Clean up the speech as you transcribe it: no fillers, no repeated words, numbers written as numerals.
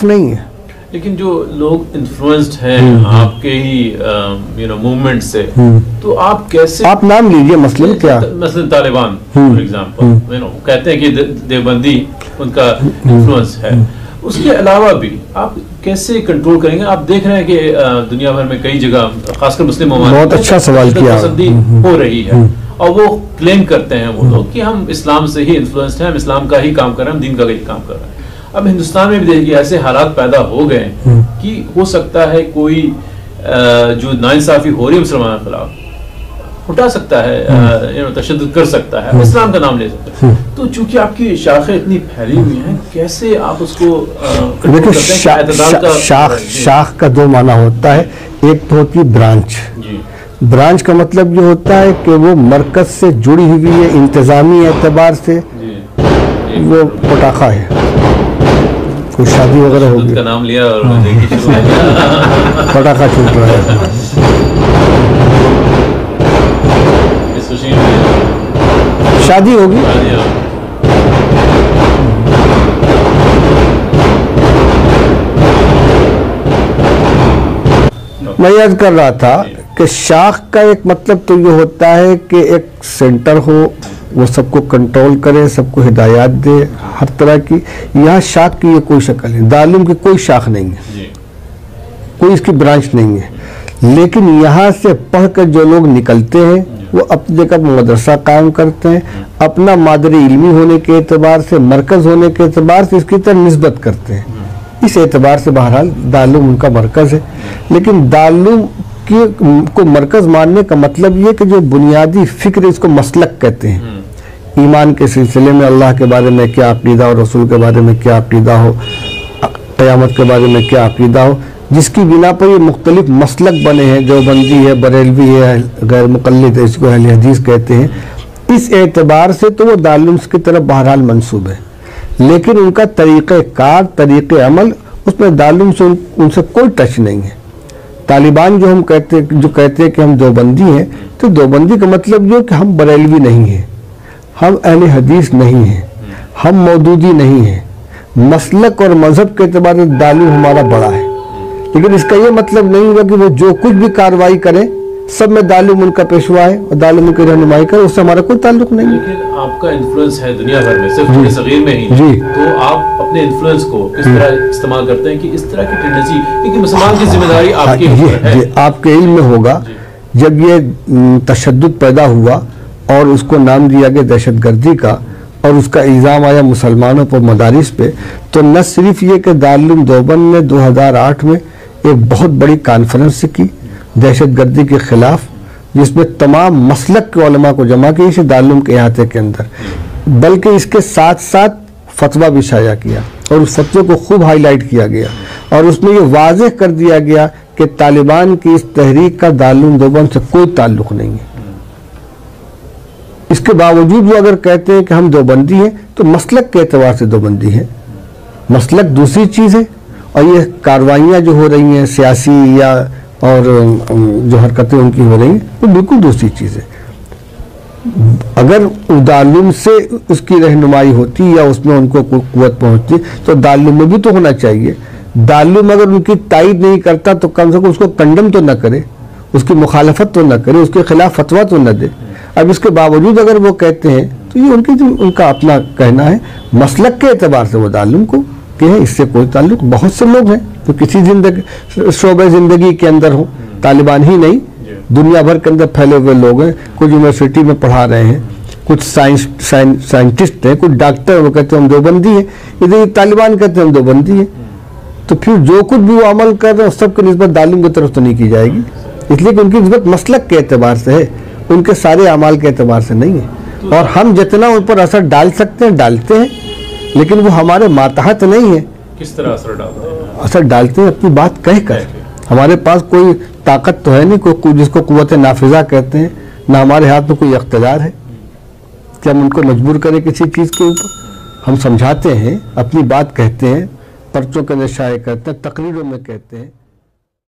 नहीं है। लेकिन जो लोग इन्फ्लुएंस्ड हैं आपके ही मूवमेंट से, तो आप कैसे, आप नाम लीजिए मसलन क्या, मसलन तालिबान फॉर एग्जांपल, कहते हैं कि देवबंदी उनका इन्फ्लुएंस है, उसके अलावा भी आप कैसे कंट्रोल करेंगे? आप देख रहे हैं कि दुनिया भर में कई जगह, खासकर मुस्लिम ममालिक, बहुत अच्छा सवाल किया, पसंदी हो रही है और वो क्लेम करते हैं वो लोग कि हम इस्लाम से ही इन्फ्लुएंस्ड हैं, हम इस्लाम का ही काम कर रहे हैं, हम दीन का ही काम कर रहे हैं। अब हिंदुस्तान में भी देखिए ऐसे हालात पैदा हो गए कि हो सकता है कोई जो नाइंसाफी हो रही है मुसलमानों के खिलाफ उठा सकता है, तशद्दुद कर सकता है, इस्लाम का नाम ले सकता है। तो चूंकि आपकी शाखें इतनी फैली हुई हैं, कैसे आप उसको देखिए, शाख का दो माना होता है। एक तो होती है ब्रांच। ब्रांच का मतलब ये होता है कि वो मरकज से जुड़ी हुई है, इंतजामी एतबार से वो पटाखा है, कोई शादी वगैरह होगी, का नाम लिया और पटाखा छूट रहा है। शादी होगी, मैं याद कर रहा था कि शाख का एक मतलब तो ये होता है कि एक सेंटर हो, वो सबको कंट्रोल करे, सबको हिदायत दे हर तरह की। यहाँ शाख की ये कोई शक्ल है, दारुल की कोई शाख नहीं है, कोई इसकी ब्रांच नहीं है। लेकिन यहाँ से पढ़कर जो लोग निकलते हैं वो अपनी जगह मदरसा कायम करते हैं, अपना मादरी इल्मी होने के एतबार से, मरकज़ होने के एतबार से इसकी तरफ निस्बत करते हैं। इस एतबार से बहरहाल दारुल उनका मरकज़ है। लेकिन दारुल को मरकज़ मानने का मतलब ये कि जो बुनियादी फिक्र, इसको मसलक कहते हैं, ईमान के सिलसिले में अल्लाह के बारे में क्या अकीदा हो, रसूल के बारे में क्या अकीदा हो, क़यामत के बारे में क्या अकीदा हो, जिसकी बिना पर ये मुख्तलिफ मसलक बने हैं, जो बंदी है, बरेलवी है, गैर मुक़ल्लिद है, इसको अहले हदीस कहते हैं। इस एतबार से तो वो दारुल की तरफ बहरहाल मंसूब है। लेकिन उनका तरीक़ेकार, तरीक़े अमल, उसमें दारुल से उनसे कोई टच नहीं है। तालिबान जो कहते हैं कि हम देवबंदी हैं, तो देवबंदी का मतलब ये कि हम बरेलवी नहीं हैं, हम अहले हदीस नहीं हैं, हम मौदूदी नहीं हैं। मसलक और मजहब के एतबार से दारुल हमारा बड़ा है। लेकिन इसका ये मतलब नहीं होगा कि वो जो कुछ भी कार्रवाई करें सब में दारुल उनका पेशवा है और दारुल उनकी रहनुमाई करे, उससे हमारा कोई ताल्लुक नहीं है। लेकिन आपका इन्फ्लुएंस है दुनिया भर में, सिर्फ सगीर में ही नहीं, तो आप अपने इन्फ्लुएंस को किस तरह इस्तेमाल करते हैं कि इस तरह की टेंडेंसी, क्योंकि मुसलमान की जिम्मेदारी आपकी है। आपके इल्म में होगा, जब ये तशद्दुद पैदा हुआ और उसको नाम दिया गया दहशतगर्दी का और उसका इल्ज़ाम आया मुसलमानों पर मदारिस पे, तो न सिर्फ ये कि दारुल देवबंद ने 2008 में एक बहुत बड़ी कॉन्फ्रेंस की दहशतगर्दी के खिलाफ, जिसमें तमाम मसलक के उलमा को जमा किया इस दारुल के अहाते के अंदर, बल्कि इसके साथ साथ फतवा भी शाया किया और उस फतवे को खूब हाईलाइट किया गया और उसमें ये वाज़ेह कर दिया गया कि तालिबान की इस तहरीक का दारुल देवबंद से कोई ताल्लुक नहीं है। इसके बावजूद वो अगर कहते हैं कि हम देवबंदी हैं, तो मसलक के एतबार से देवबंदी है, मसलक दूसरी चीज़ है। और ये कार्रवाइयाँ जो हो रही हैं सियासी या और जो हरकतें उनकी हो रही हैं, वो बिल्कुल दूसरी चीज़ है। अगर दारुल से उसकी रहनुमाई होती या उसमें उनको कोई कुव्वत पहुँचती, तो दारुल में भी तो होना चाहिए। दारुल अगर उनकी तायद नहीं करता तो कम से कम उसको कंडम तो न करे, उसकी मुखालफत तो न करे, उसके खिलाफ फतवा तो न दे। अब इसके बावजूद अगर वो कहते हैं तो ये उनका अपना कहना है। मसलक के एतबार से वो दारुल को कि है, इससे कोई ताल्लुक। बहुत से लोग हैं तो किसी शोबे ज़िंदगी के अंदर हो, तालिबान ही नहीं, दुनिया भर के अंदर फैले हुए लोग हैं। कुछ यूनिवर्सिटी में पढ़ा रहे हैं, कुछ साइंटिस्ट हैं, कुछ डॉक्टर, वो कहते हैं हम देवबंदी हैं, इधर तालिबान कहते हैं हम देवबंदी हैं। तो फिर जो कुछ भी वो अमल कर रहे हैं सबकी निस्बत दारुल की तरफ तो नहीं की जाएगी, इसलिए कि उनकी निस्बत मसलक के एतबार से है, उनके सारे अमाल के एतबार से नहीं है। और हम जितना उन पर असर डाल सकते हैं डालते हैं, लेकिन वो हमारे मातहत नहीं है। किस तरह असर डालते हैं? असर डालते हैं अपनी बात कह कर। हमारे पास कोई ताकत तो है नहीं, कोई जिसको कुव्वत नाफिजा कहते हैं, ना हमारे हाथ में कोई इख्तियार है कि हम उनको मजबूर करें किसी चीज़ के ऊपर। हम समझाते हैं, अपनी बात कहते हैं, पर्चों के अंदर शाये करते हैं, तकरीरों में कहते हैं।